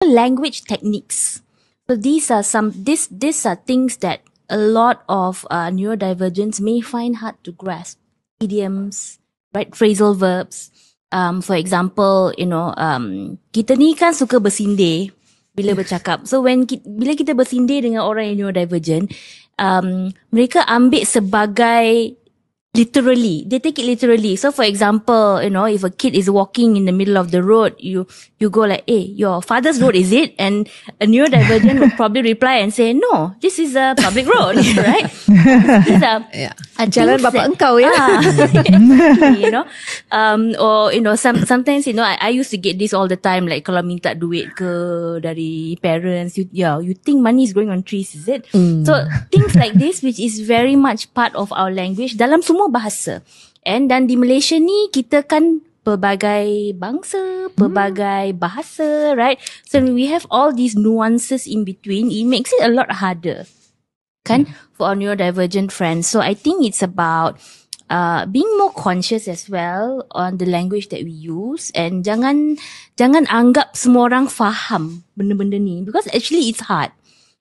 language techniques. So these are things that a lot of neurodivergents may find hard to grasp. Idioms, right? Phrasal verbs. For example, kita ni kan suka bersindir bila bercakap. So bila kita bersindir dengan orang yang neurodivergent, mereka ambil sebagai literally. They take it literally. So for example, if a kid is walking in the middle of the road, you go like, hey, your father's road is it? And a neurodivergent would probably reply and say, no, this is a public road, right? These are jalan bapa engkau, ya. Sometimes, I used to get this all the time, like kalau minta duit ke dari parents, you think money is growing on trees, is it? So things like this, which is very much part of our language dalam semua bahasa. Dan di Malaysia ni kita kan pelbagai bangsa, pelbagai bahasa, right? So we have all these nuances in between. It makes it a lot harder, kan, for our neurodivergent friends. So I think it's about being more conscious as well on the language that we use, and jangan anggap semua orang faham benda-benda ni, because actually it's hard.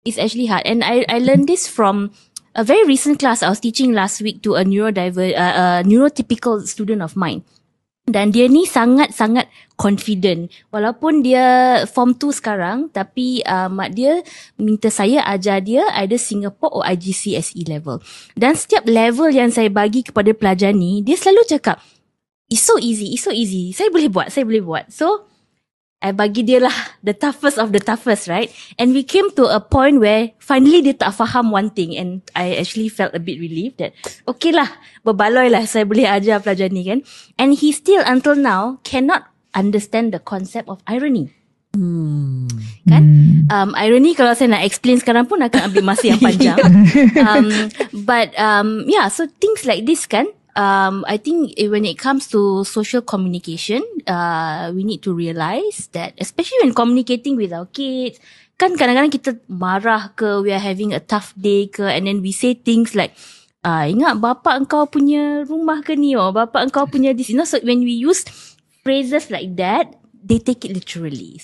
It's actually hard. And I learned this from a very recent class I was teaching last week to a neurotypical student of mine. Dan dia ni sangat-sangat confident. Walaupun dia form 2 sekarang, tapi mak dia minta saya ajar dia either Singapore or IGCSE level. Dan setiap level yang saya bagi kepada pelajar ni, dia selalu cakap, it's so easy. Saya boleh buat. So, I bagi dia lah the toughest of the toughest, right? And we came to a point where finally dia tak faham one thing, and I actually felt a bit relieved that okay lah, berbaloi lah saya boleh ajar pelajar ni kan. And he still until now cannot understand the concept of irony. Kan? Irony kalau saya nak explain sekarang pun akan ambil masa yang panjang. So things like this kan, I think when it comes to social communication, we need to realize that, especially when communicating with our kids, kan kadang-kadang kita marah ke, we are having a tough day ke, and then we say things like, ingat bapak engkau punya rumah ke ni, bapak engkau punya this. So when we use phrases like that, they take it literally.